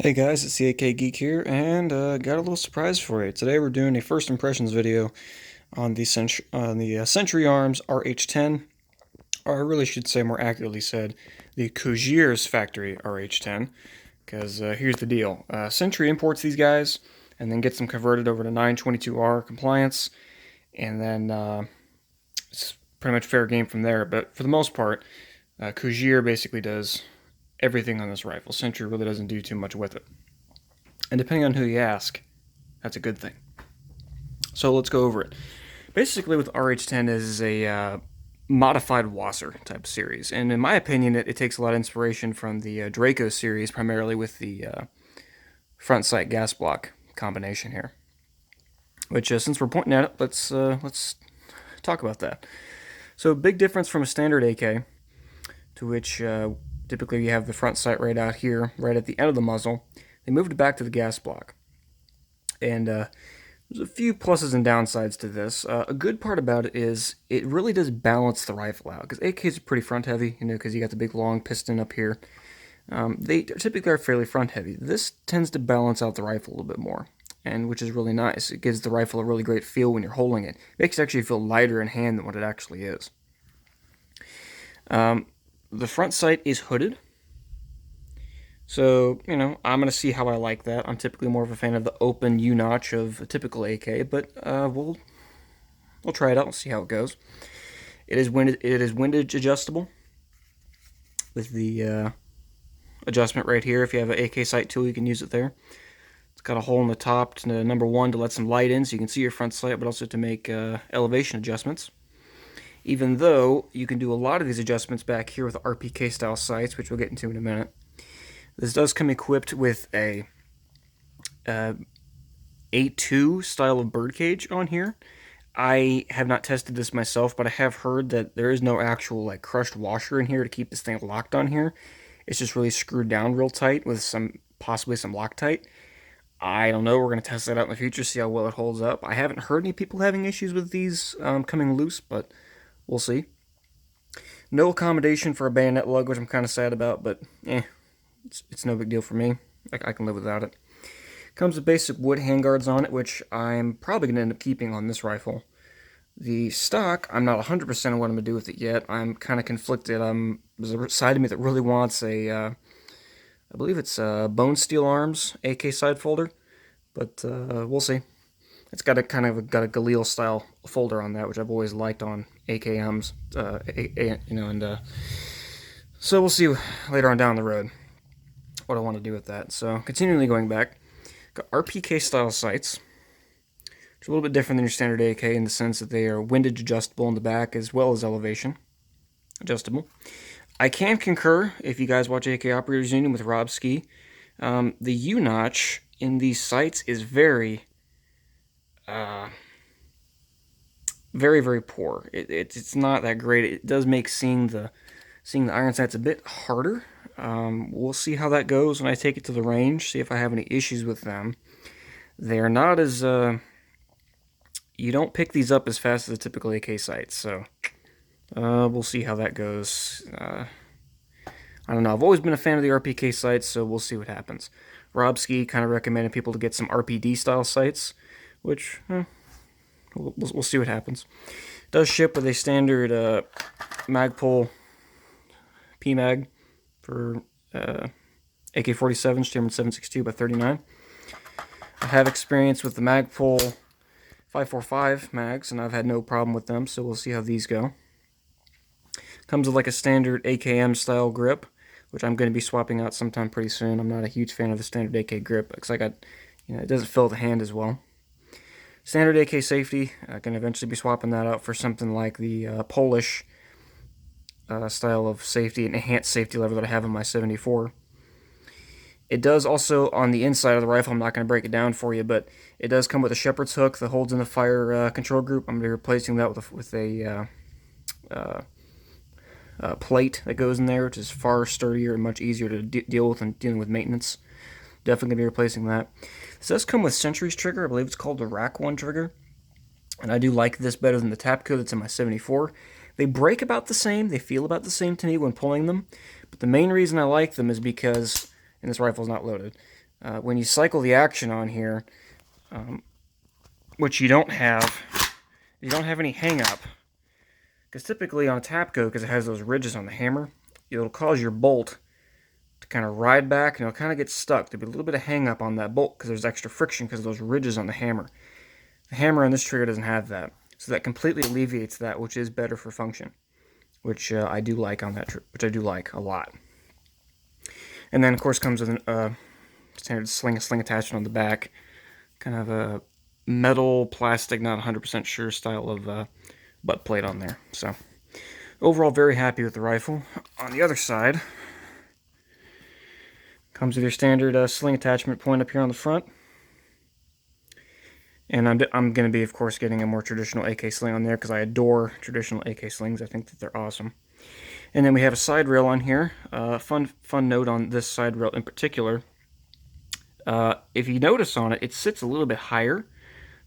Hey guys, it's the AK Geek here, and got a little surprise for you. Today we're doing a first impressions video on the Century Arms RH-10, or I really should say more accurately said, the Cugir's factory RH-10, because here's the deal. Century imports these guys, and then gets them converted over to 922R compliance, and then it's pretty much fair game from there, but for the most part, Cugir basically does everything on this rifle. Century really doesn't do too much with it. And depending on who you ask, that's a good thing. So let's go over it. Basically, with RH-10 is a modified Wasser type series, and in my opinion, it takes a lot of inspiration from the Draco series, primarily with the front sight gas block combination here. Which, since we're pointing at it, let's talk about that. So, big difference from a standard AK, to which typically you have the front sight right out here, right at the end of the muzzle. They moved it back to the gas block. And there's a few pluses and downsides to this. A good part about it is it really does balance the rifle out, because AKs are pretty front heavy, because you got the big long piston up here. They typically are fairly front heavy. This tends to balance out the rifle a little bit more, and which is really nice. It gives the rifle a really great feel when you're holding it. It makes it actually feel lighter in hand than what it actually is. The front sight is hooded. So, I'm going to see how I like that. I'm typically more of a fan of the open U-notch of a typical AK, but we'll try it out and see how it goes. It is windage adjustable with the adjustment right here. If you have an AK sight tool, you can use it there. It's got a hole in the top to number one to let some light in so you can see your front sight, but also to make elevation adjustments. Even though you can do a lot of these adjustments back here with Rpk Style Sites, which we'll get into in a minute. This does come equipped with a A2 style of birdcage on here. I have not tested this myself, but I have heard that there is no actual crushed washer in here to keep this thing locked on here. It's just really screwed down real tight with possibly some Loctite. I don't know. We're going to test that out in the future, see how well it holds up. I haven't heard any people having issues with these coming loose, but we'll see. No accommodation for a bayonet lug, which I'm kind of sad about, but it's no big deal for me. I can live without it. Comes with basic wood handguards on it, which I'm probably going to end up keeping on this rifle. The stock, I'm not 100% on what I'm going to do with it yet. I'm kind of conflicted. There's a side of me that really wants I believe it's Bone Steel Arms AK side folder, but we'll see. It's got a Galil style folder on that, which I've always liked on AKMs, so we'll see later on down the road what I want to do with that. So continually going back, got Rpk Style Sites, which are a little bit different than your standard AK in the sense that they are windage adjustable in the back as well as elevation adjustable. I can concur, if you guys watch AK Operators Union with Rob Ski, the U-notch in these sights is very, very poor. It's not that great. It does make seeing the iron sights a bit harder. We'll see how that goes when I take it to the range, see if I have any issues with them. They're not as, you don't pick these up as fast as a typical AK sights, so we'll see how that goes. I don't know. I've always been a fan of the Rpk sights, so we'll see what happens. Rob Ski kind of recommended people to get some RPD style sights, which we'll see what happens. It does ship with a standard Magpul PMag for AK-47 Sturman 7.62 by 39. I have experience with the Magpul 545 mags, and I've had no problem with them, so we'll see how these go. Comes with a standard AKM style grip, which I'm going to be swapping out sometime pretty soon. I'm not a huge fan of the standard AK grip because it doesn't fill the hand as well. Standard AK safety, I can eventually be swapping that out for something like the Polish style of safety, an enhanced safety lever that I have in my 74. It does also, on the inside of the rifle, I'm not going to break it down for you, but it does come with a shepherd's hook that holds in the fire control group. I'm going to be replacing that with a plate that goes in there, which is far sturdier and much easier to deal with when dealing with maintenance. Definitely going to be replacing that. This does come with Century's trigger. I believe it's called the Rack-1 trigger. And I do like this better than the Tapco that's in my 74. They break about the same. They feel about the same to me when pulling them. But the main reason I like them is because, and this rifle's not loaded, when you cycle the action on here, which you don't have any hang up. Because typically on a Tapco, because it has those ridges on the hammer, it'll cause your bolt to kind of ride back and it'll kind of get stuck. There'll be a little bit of hang up on that bolt because there's extra friction because of those ridges on the hammer. The hammer on this trigger doesn't have that. So that completely alleviates that, which is better for function, which I do like on that, which I do like a lot. And then of course comes with a standard sling attachment on the back, kind of a metal, plastic, not 100% sure style of butt plate on there. So overall, very happy with the rifle. On the other side, comes with your standard sling attachment point up here on the front. And I'm going to be, of course, getting a more traditional AK sling on there because I adore traditional AK slings. I think that they're awesome. And then we have a side rail on here. Fun note on this side rail in particular. If you notice on it, it sits a little bit higher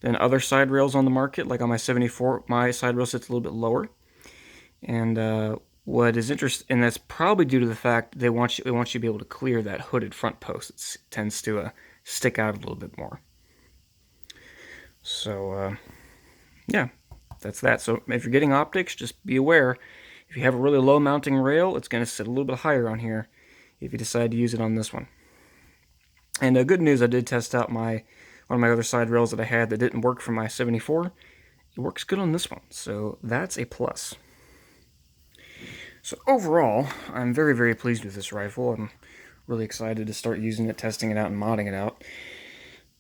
than other side rails on the market. Like on my 74, my side rail sits a little bit lower. And what is interesting, and that's probably due to the fact they want you to be able to clear that hooded front post. It tends to stick out a little bit more. So, yeah, that's that. So if you're getting optics, just be aware. If you have a really low mounting rail, it's going to sit a little bit higher on here if you decide to use it on this one. And good news, I did test out one of my other side rails that I had that didn't work for my 74. It works good on this one, so that's a plus. So overall, I'm very, very pleased with this rifle. I'm really excited to start using it, testing it out, and modding it out.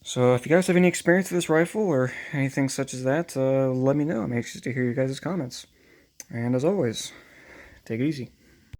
So if you guys have any experience with this rifle or anything such as that, let me know. I'm anxious to hear you guys' comments. And as always, take it easy.